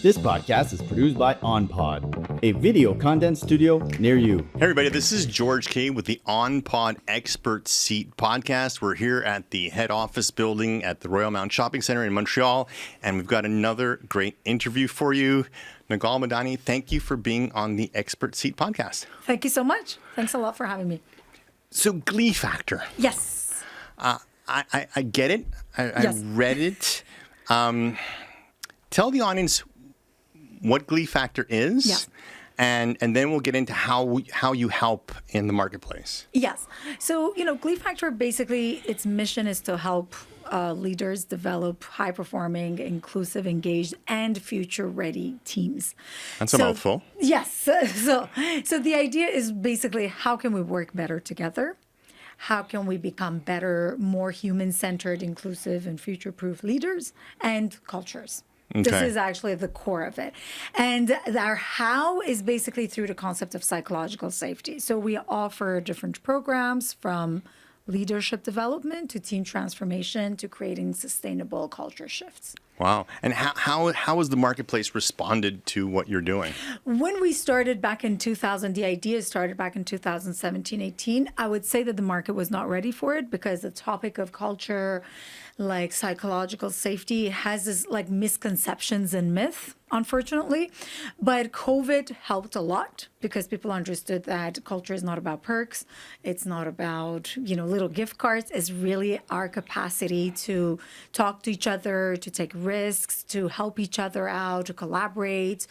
This podcast is produced by OnPod, a video content studio near you. Hey everybody, this is George K with the OnPod Expert Seat podcast. We're here at the head office building at the Royal Mount Shopping Center in Montreal, and we've got another great interview for you. Nogol Madani, thank you for being on the Expert Seat podcast. Thank you so much. Thanks a lot for having me. So, Glee Factor. Yes. I get it. I read it. Tell the audience what Glee Factor is. Yeah. And then we'll get into how you help in the marketplace. Yes. So, Glee Factor, basically, its mission is to help leaders develop high-performing, inclusive, engaged, and future-ready teams. That's a mouthful. Yes. So the idea is basically, how can we work better together? How can we become better, more human-centered, inclusive, and future-proof leaders and cultures? Okay. This is actually the core of it. And our how is basically through the concept of psychological safety. So we offer different programs from leadership development to team transformation to creating sustainable culture shifts. Wow. And how has the marketplace responded to what you're doing? When we started back in 2000, the idea started back in 2017, 18, I would say that the market was not ready for it because the topic of culture, like psychological safety, has this like misconceptions and myth, unfortunately. But COVID helped a lot because people understood that culture is not about perks. It's not about, little gift cards. It's really our capacity to talk to each other, to take risks, to help each other out, to collaborate,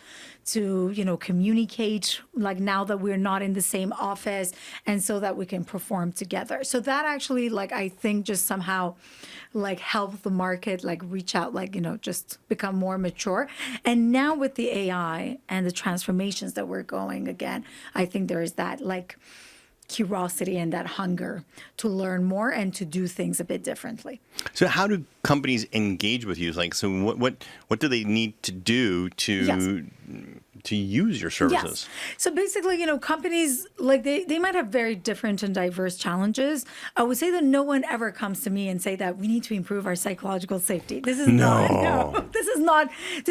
to, communicate, like now that we're not in the same office, and so that we can perform together. So that actually, I think just somehow, help the market, reach out, just become more mature. And now with the AI and the transformations that we're going again, I think there is that, curiosity and that hunger to learn more and to do things a bit differently. So how do companies engage with you? So what do they need to do to use your services? Yes. So basically, companies, they might have very different and diverse challenges. I would say that no one ever comes to me and say that we need to improve our psychological safety. This is this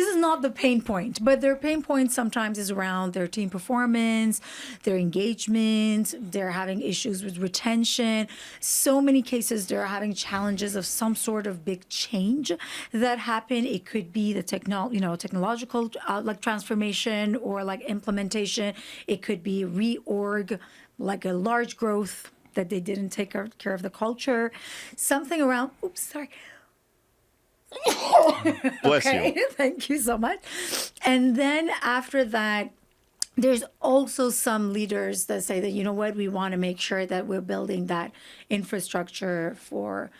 is not the pain point. But their pain point sometimes is around their team performance, their engagement, they're having issues with retention. So many cases they're having challenges of some sort of big change that happen. It could be the technological transformation or implementation. It could be reorg, a large growth that they didn't take care of the culture. Something around, Bless you. Thank you so much. And then after that, there's also some leaders that say that, we want to make sure that we're building that infrastructure for,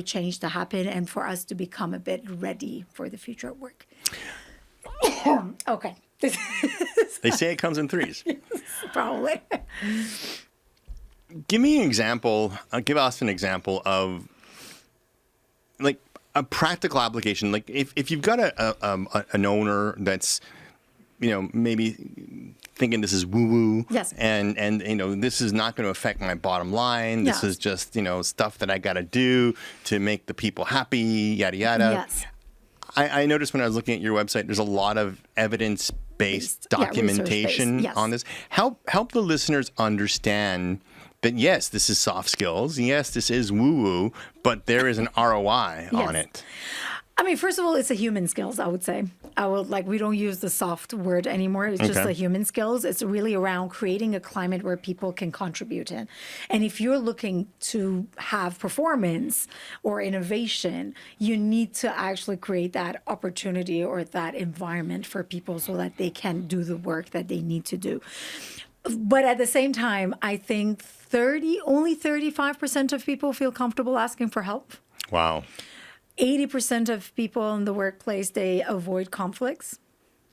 change to happen and for us to become a bit ready for the future at work. Okay. They say it comes in threes. Probably. Give me an example. Give us an example of a practical application. If you've got an owner that's maybe thinking this is woo-woo. Yes. And this is not going to affect my bottom line. This is just, stuff that I got to do to make the people happy, yada, yada. Yes. I noticed when I was looking at your website, there's a lot of evidence-based documentation on this. Help the listeners understand that, yes, this is soft skills. Yes, this is woo-woo, but there is an ROI on it. I mean, first of all, it's a human skills, I would say. We don't use the soft word anymore. It's just the human skills. It's really around creating a climate where people can contribute in. And if you're looking to have performance or innovation, you need to actually create that opportunity or that environment for people so that they can do the work that they need to do. But at the same time, I think only 35% of people feel comfortable asking for help. Wow. 80% of people in the workplace, they avoid conflicts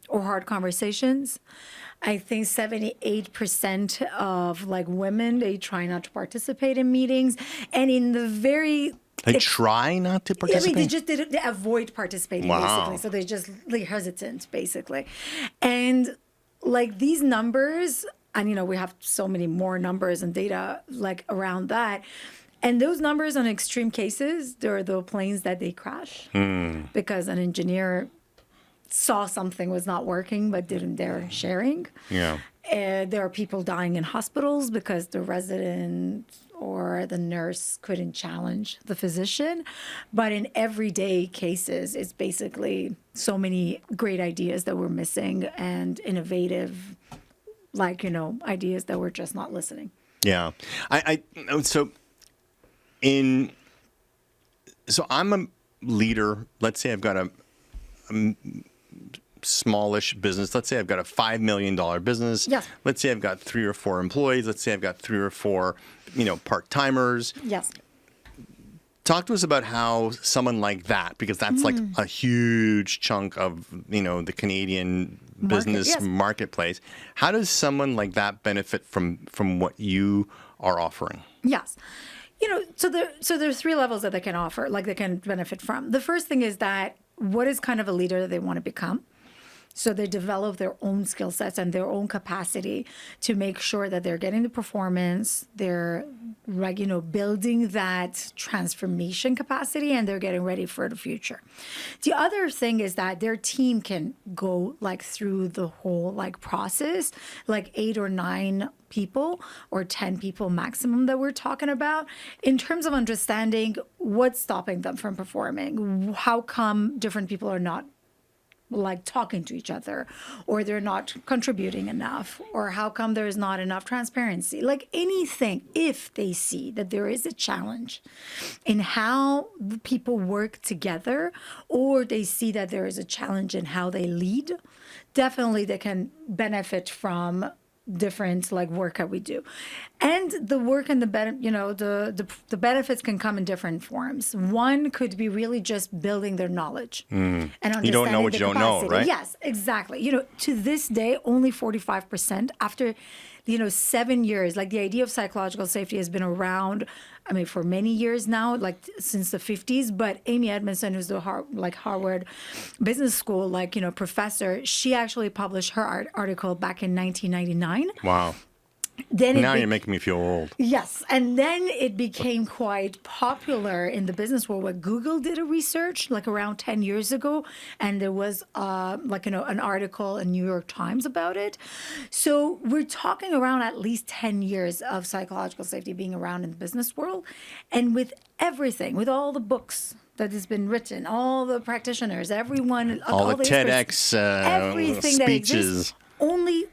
or hard conversations. I think 78% of women, they try not to participate in meetings. And in the They try not to participate? They avoid participating, basically. So they're hesitant, basically. And these numbers, and we have so many more numbers and data around that. And those numbers on extreme cases, there are the planes that they crash because an engineer saw something was not working but didn't dare sharing. Yeah. There are people dying in hospitals because the resident or the nurse couldn't challenge the physician. But in everyday cases, it's basically so many great ideas that we're missing and innovative, ideas that we're just not listening. Yeah. So I'm a leader. Let's say I've got a smallish business. Let's say I've got a $5 million business. Yes. Let's say I've got 3 or 4 employees. Let's say I've got 3 or 4, part-timers. Yes. Talk to us about how someone like that, because that's like a huge chunk of, the Canadian business marketplace. How does someone like that benefit from what you are offering? Yes. So there's 3 levels that they can offer, they can benefit from. The first thing is that what is kind of a leader that they want to become? So they develop their own skill sets and their own capacity to make sure that they're getting the performance, they're building that transformation capacity, and they're getting ready for the future. The other thing is that their team can go through the whole process, 8 or 9 people or 10 people maximum that we're talking about, in terms of understanding what's stopping them from performing. How come different people are not talking to each other, or they're not contributing enough, or how come there's not enough transparency? Anything, if they see that there is a challenge in how the people work together, or they see that there is a challenge in how they lead, definitely they can benefit from different work that we do. And the work and the benefits can come in different forms. One could be really just building their knowledge and understanding. You don't know what you don't know, right? Yes, exactly. To this day, only 45% after 7 years, the idea of psychological safety has been around, for many years now, since the 50s. But Amy Edmondson, who's the Harvard Business School, professor, she actually published her article back in 1999. Wow. Now you're making me feel old. Yes. And then it became quite popular in the business world where Google did a research around 10 years ago. And there was an article in New York Times about it. So we're talking around at least 10 years of psychological safety being around in the business world. And with everything, with all the books that has been written, all the practitioners, everyone, all the TEDx everything speeches. That exists, only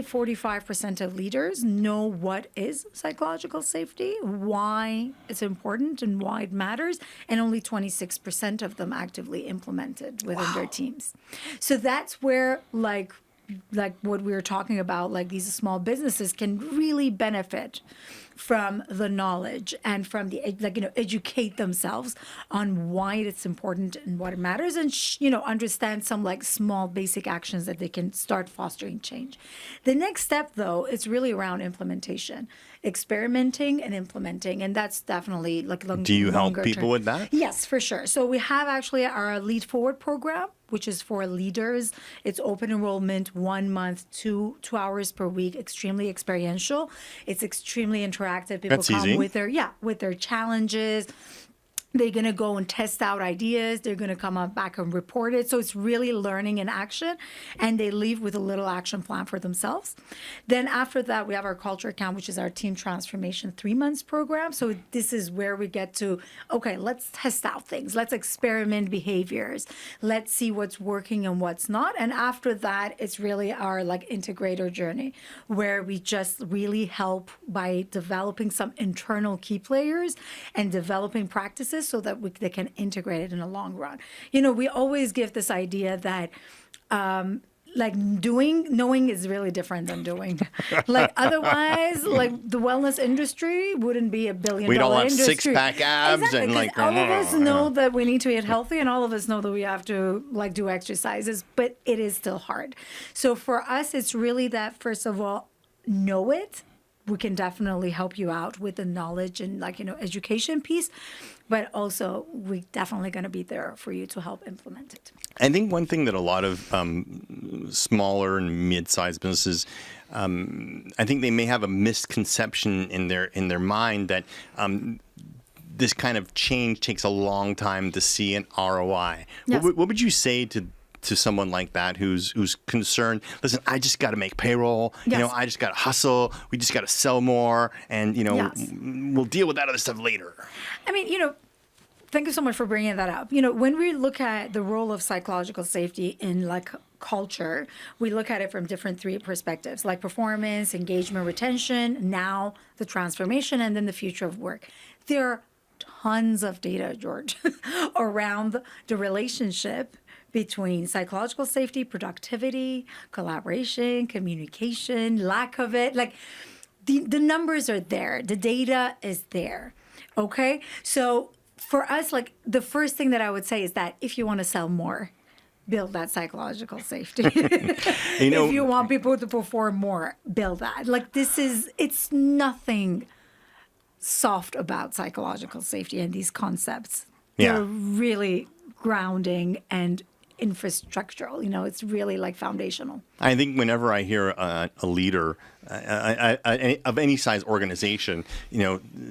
45% of leaders know what is psychological safety, why it's important and why it matters, and only 26% of them actively implement it within their teams. So that's where what we were talking about, these small businesses can really benefit from the knowledge and from the educate themselves on why it's important and what it matters, and understand some small basic actions that they can start fostering change. The next step, though, is really around implementation, experimenting and implementing, and that's definitely Do you help people with that? Yes, for sure. So we have actually our Lead Forward program, which is for leaders. It's open enrollment, 1 month, 2 hours per week, extremely experiential. It's extremely interactive. People That's come easy. with their challenges. They're going to go and test out ideas. They're going to come back and report it. So it's really learning in action. And they leave with a little action plan for themselves. Then after that, we have our Culture Camp, which is our team transformation 3 months program. So this is where we get to, okay, let's test out things. Let's experiment behaviors. Let's see what's working and what's not. And after that, it's really our integrator journey, where we just really help by developing some internal key players and developing practices so that they can integrate it in the long run. We always give this idea that knowing is really different than doing. Otherwise, the wellness industry wouldn't be $1 billion industry. We'd all have six-pack abs. Exactly, and all of us know that we need to eat healthy, and all of us know that we have to do exercises, but it is still hard. So for us, it's really that, first of all, know it. We can definitely help you out with the knowledge and education piece, but also we definitely going to be there for you to help implement it. I think one thing that a lot of smaller and mid-sized businesses, I think they may have a misconception in their mind that this kind of change takes a long time to see an ROI. Yes. What would you say to to someone like that who's concerned? Listen, I just got to make payroll. Yes. I just got to hustle. We just got to sell more, and Yes. we'll deal with that other stuff later. I mean, thank you so much for bringing that up. When we look at the role of psychological safety in like culture, we look at it from different three perspectives, like performance, engagement, retention, now the transformation, and then the future of work. There are tons of data, George, around the relationship between psychological safety, productivity, collaboration, communication, lack of it. Like the numbers are there. The data is there. Okay. So for us, like the first thing that I would say is that if you want to sell more, build that psychological safety. If you want people to perform more, build that. Like it's nothing soft about psychological safety and these concepts. Yeah. They're really grounding and infrastructural. It's really like foundational. I think whenever I hear a leader of any size organization,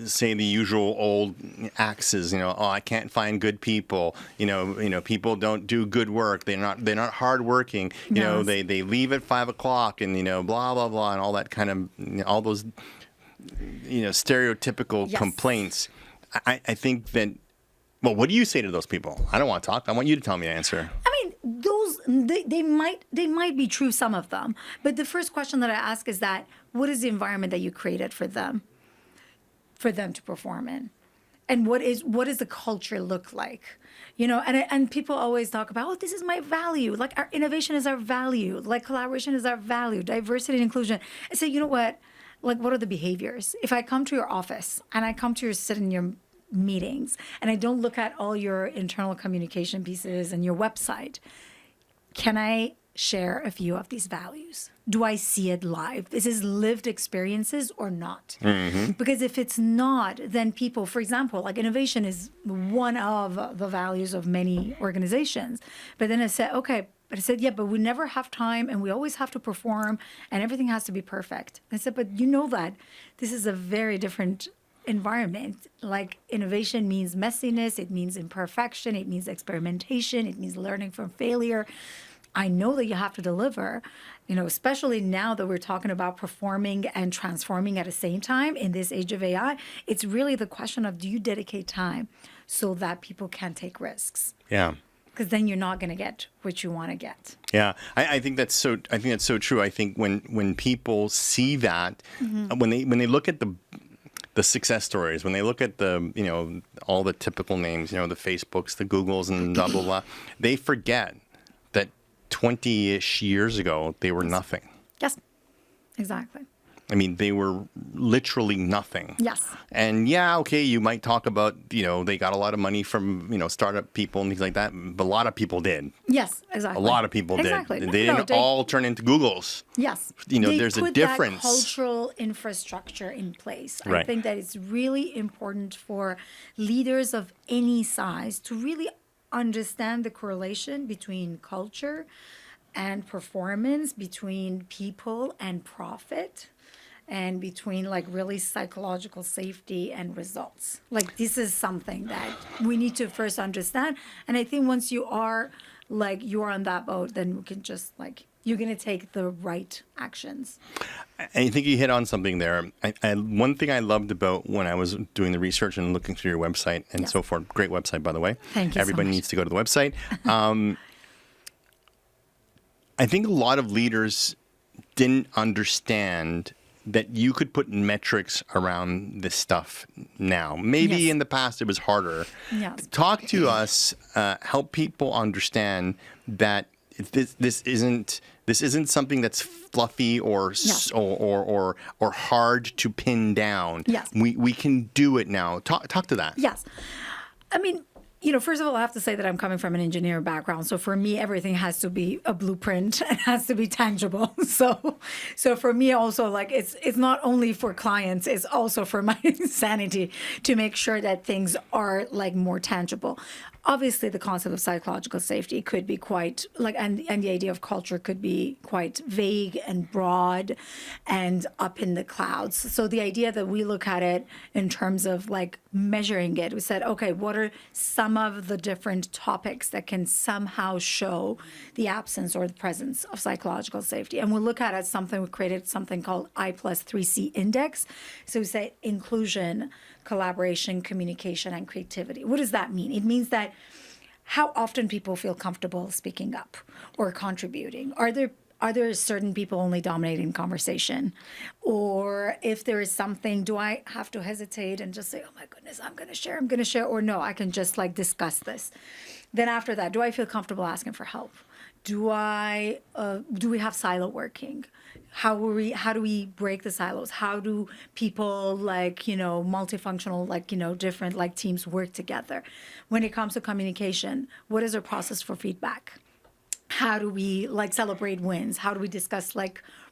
say the usual old axes, I can't find good people. People don't do good work. They're not hardworking. Yes. They leave at 5 o'clock and blah blah blah and all that kind of all those stereotypical Yes. complaints. I think that. Well, what do you say to those people? I don't want to talk. I want you to tell me the answer. I mean, those they might be true, some of them. But the first question that I ask is that what is the environment that you created for them to perform in? And what does the culture look like? And people always talk about, this is my value. Like our innovation is our value. Like collaboration is our value. Diversity and inclusion. I say, you know what? Like, what are the behaviors? If I come to your office and I come to sit in your meetings and I don't look at all your internal communication pieces and your website, can I share a few of these values? Do I see it live? Is this lived experiences or not? Mm-hmm. Because if it's not, then people, for example, like innovation is one of the values of many organizations. But then I said, okay, yeah, but we never have time and we always have to perform and everything has to be perfect. I said, but that this is a very different environment. Like innovation means messiness, it means imperfection, it means experimentation, it means learning from failure. I know that you have to deliver, especially now that we're talking about performing and transforming at the same time in this age of AI. It's really the question of, do you dedicate time so that people can take risks? Yeah. Because then you're not going to get what you want to get. Yeah, I think that's so. I think that's so true. I think when people see that, Mm-hmm. when they look at the success stories, when they look at the all the typical names, the Facebooks, the Googles, and blah blah blah, they forget that 20-ish years ago they were nothing. Yes, exactly. I mean, they were literally nothing. Yes. And yeah, okay, you might talk about, they got a lot of money from, startup people and things like that, but a lot of people did. Yes, exactly. A lot of people exactly. did. They didn't all turn into Googles. Yes. There's a difference. That cultural infrastructure in place. I Right. think that it's really important for leaders of any size to really understand the correlation between culture and performance, between people and profit, and between like really psychological safety and results. Like this is something that we need to first understand. And I think once you're on that boat, then we can just you're going to take the right actions. I think you hit on something there. One thing I loved about when I was doing the research and looking through your website and Yes. so forth, great website, by the way. Thank you so Everybody much. needs to go to the website. I think a lot of leaders didn't understand that you could put metrics around this stuff now. Maybe Yes. in the past it was harder. Yes. Talk to us, help people understand that this isn't something that's fluffy or Yes. or hard to pin down. Yes. We can do it now. Talk to that. Yes. I mean, first of all, I have to say that I'm coming from an engineer background. So for me, everything has to be a blueprint. It has to be tangible. So for me also, it's not only for clients, it's also for my sanity to make sure that things are more tangible. obviously the concept of psychological safety could be quite like, and the idea of culture could be quite vague and broad and up in the clouds. So the idea that we look at it in terms of like measuring it, we said, okay, what are some of the different topics that can somehow show the absence or the presence of psychological safety? And we look at it as something, we created something called I+3C index. So we say inclusion, collaboration, communication, and creativity. What does that mean? It means that how often people feel comfortable speaking up or contributing. Are there certain people only dominating conversation? Or if there is something, do I have to hesitate and just say, oh my goodness, I'm going to share, or no, I can just like discuss this. Then after that, do I feel comfortable asking for help? Do we have silo working? How do we break the silos? How do people multifunctional, different teams work together? When it comes to communication, what is our process for feedback? How do we celebrate wins? How do we discuss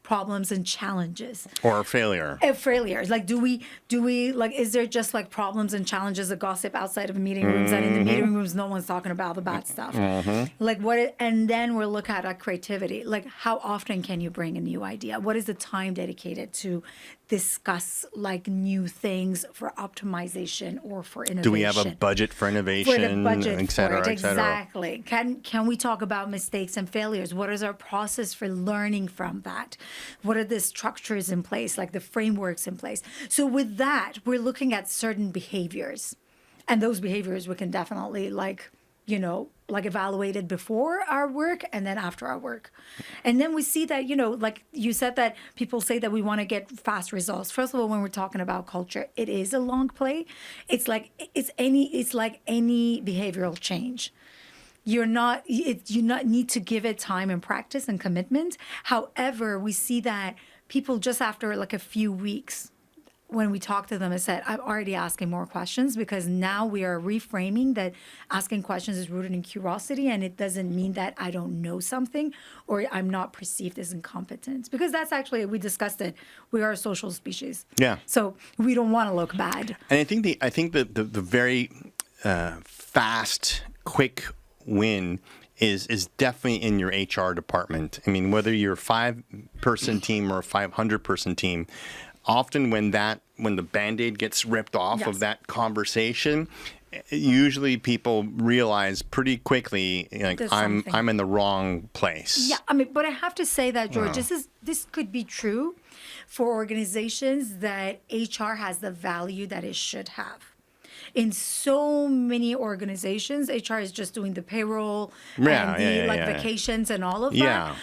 problems and challenges? Or failure. Failures. Do we is there just problems and challenges of gossip outside of the meeting rooms, and in the meeting rooms no one's talking about the bad stuff? And then we'll look at creativity. How often can you bring a new idea? What is the time dedicated to discuss new things for optimization or for innovation? Do we have a budget for innovation, et cetera? Exactly. Can we talk about mistakes and failures? What is our process for learning from that? What are the structures in place, the frameworks in place? So with that, we're looking at certain behaviors, and those behaviors we can definitely evaluated before our work and then after our work. And then we see that, you said that people say that we want to get fast results. First of all, when we're talking about culture, it is a long play. It's like any behavioral change. You need to give it time and practice and commitment. However, we see that people just after a few weeks, when we talk to them, I said, I'm already asking more questions, because now we are reframing that asking questions is rooted in curiosity, and it doesn't mean that I don't know something or I'm not perceived as incompetent. Because that's actually, we discussed it, we are a social species. Yeah. So we don't want to look bad. And I think the very fast, quick win is definitely in your HR department. I mean, whether you're a 5-person team or a 500-person team, often when the Band-Aid gets ripped off of that conversation, usually people realize pretty quickly, I'm in the wrong place. Yeah, but I have to say that, George, this could be true for organizations that HR has the value that it should have. In so many organizations, HR is just doing the payroll and the vacations and all of that.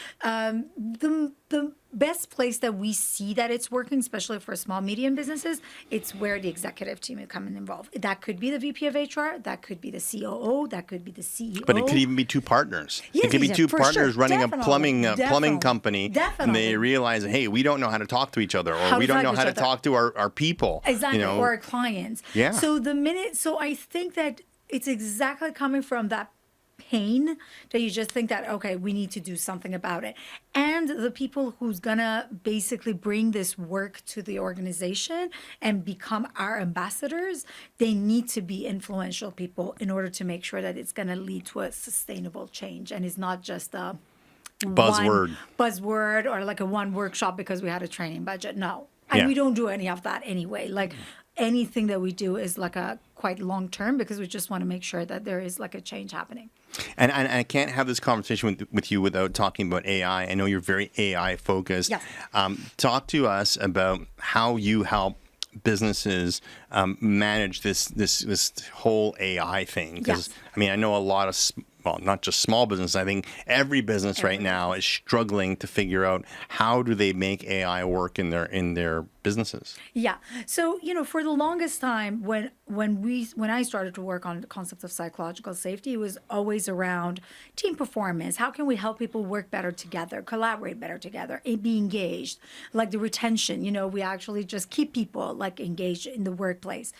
The best place that we see that it's working, especially for small, medium businesses, it's where the executive team is coming involved. That could be the VP of HR, that could be the COO, that could be the CEO. But it could even be two partners. Yes, it could be two partners running a plumbing company, and they realize, hey, we don't know how to talk to each other, or we don't know how to talk to our people. Exactly, or our clients. Yeah. So I think that it's exactly coming from that pain that you just think that, okay, we need to do something about it. And the people who's gonna basically bring this work to the organization and become our ambassadors, they need to be influential people in order to make sure that it's gonna lead to a sustainable change, and it's not just a buzzword or a one workshop because we had a training budget. No. And we don't do any of that anyway. Anything that we do is a quite long term, because we just want to make sure that there is a change happening. And I can't have this conversation with you without talking about AI. I know you're very AI focused. Yes. Talk to us about how you help businesses manage this whole AI thing. Because I know a lot of not just small business. I think every business right now is struggling to figure out how do they make AI work in their businesses. Yeah. So, for the longest time, when I started to work on the concept of psychological safety, it was always around team performance. How can we help people work better together, collaborate better together, and be engaged? The retention, we actually just keep people engaged in the workplace.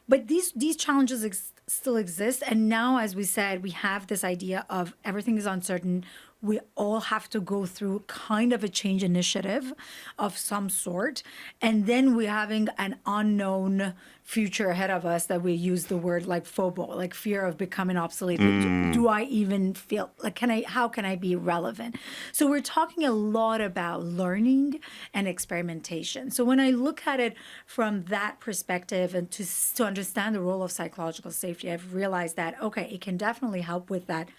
But these challenges still exist. And now, as we said, we have this idea of everything is uncertain. we all have to go through kind of a change initiative of some sort. And then we're having an unknown future ahead of us that we use the word like FOBO, like fear of becoming obsolete. Do I even feel like, how can I be relevant? So we're talking a lot about learning and experimentation. So when I look at it from that perspective and to understand the role of psychological safety, I've realized that, okay, it can definitely help with that,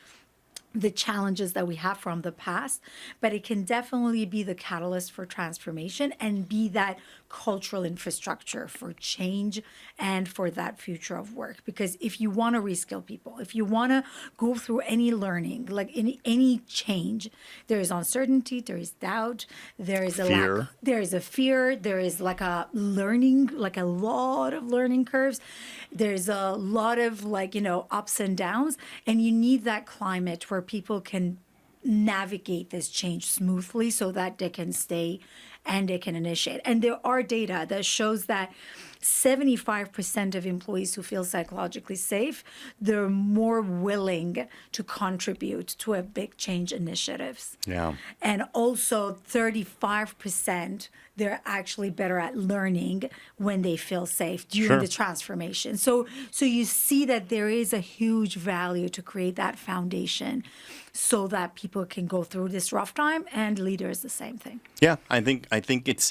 the challenges that we have from the past, but it can definitely be the catalyst for transformation and be that cultural infrastructure for change and for that future of work. Because if you want to reskill people, if you want to go through any learning, like any change, there is uncertainty, there is doubt, there is Fear. there is a fear, there is like a learning, like a lot of learning curves. There's a lot of ups and downs, and you need that climate where people can navigate this change smoothly so that they can stay and they can initiate. And there are data that shows that 75% of employees who feel psychologically safe, they're more willing to contribute to a big change initiatives. Yeah. And also 35%, they're actually better at learning when they feel safe during the transformation. So you see that there is a huge value to create that foundation so that people can go through this rough time, and leaders the same thing. Yeah, I think it's.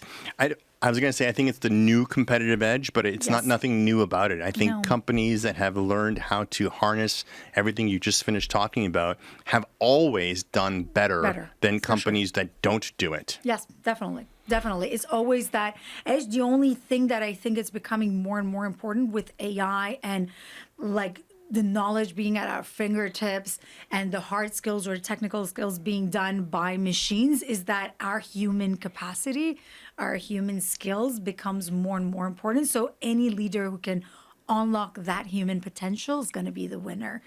I was going to say I think it's the new competitive edge, but it's not nothing new about it. I think companies that have learned how to harness everything you just finished talking about have always done better than companies that don't do it. Yes, definitely. Definitely. It's always that edge. The only thing that I think is becoming more and more important with AI and like the knowledge being at our fingertips and the hard skills or technical skills being done by machines is that our human capacity, our human skills becomes more and more important. So any leader who can unlock that human potential is going to be the winner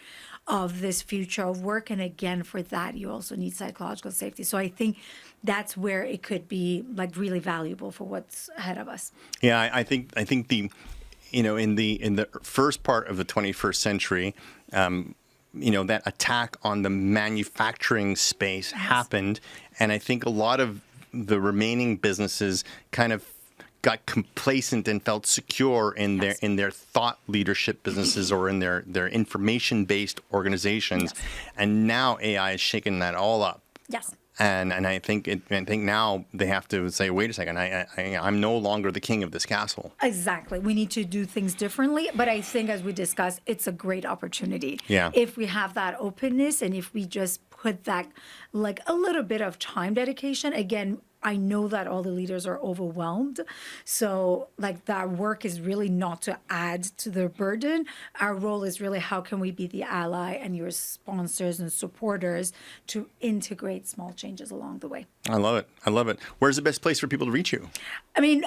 of this future of work. And again, for that, you also need psychological safety. So I think that's where it could be like really valuable for what's ahead of us. Yeah, I think the in the first part of the 21st century, that attack on the manufacturing space happened, and I think a lot of the remaining businesses kind of got complacent and felt secure in their thought leadership businesses or in their information-based organizations, and now AI is shaking that all up. Yes. And I think now they have to say, wait a second, I'm no longer the king of this castle. Exactly. We need to do things differently. But I think, as we discussed, it's a great opportunity. Yeah. If we have that openness and if we just put that like a little bit of time dedication, again, I know that all the leaders are overwhelmed. So like that work is really not to add to their burden. Our role is really how can we be the ally and your sponsors and supporters to integrate small changes along the way. I love it. I love it. Where's the best place for people to reach you? I mean,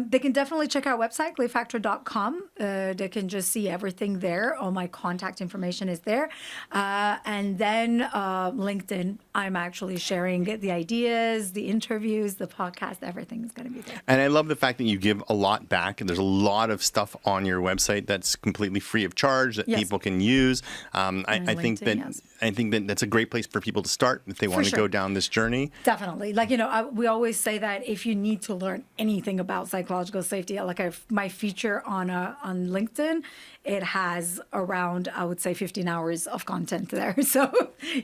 they can definitely check our website, gleefactor.com. They can just see everything there. All my contact information is there. And then LinkedIn, I'm actually sharing the ideas, the interviews, the podcast, everything is going to be there. And I love the fact that you give a lot back. And there's a lot of stuff on your website that's completely free of charge that people can use. I think that that's a great place for people to start if they want to go down this journey. Definitely. Like, we always say that if you need to learn anything about psychological safety, like my feature on LinkedIn, it has around, I would say, 15 hours of content there. So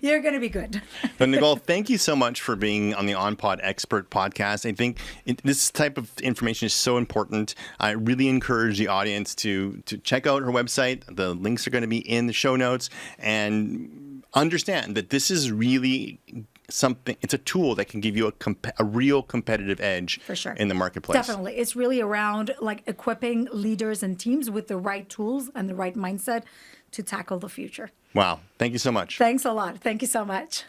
you're going to be good. But Nogol, thank you so much for being on the OnPod Expert podcast. I think this type of information is so important. I really encourage the audience to check out her website. The links are going to be in the show notes, and understand that this is really something. It's a tool that can give you a real competitive edge for sure in the marketplace. Definitely. It's really around like equipping leaders and teams with the right tools and the right mindset to tackle the future. Wow. Thank you so much. Thanks a lot. Thank you so much.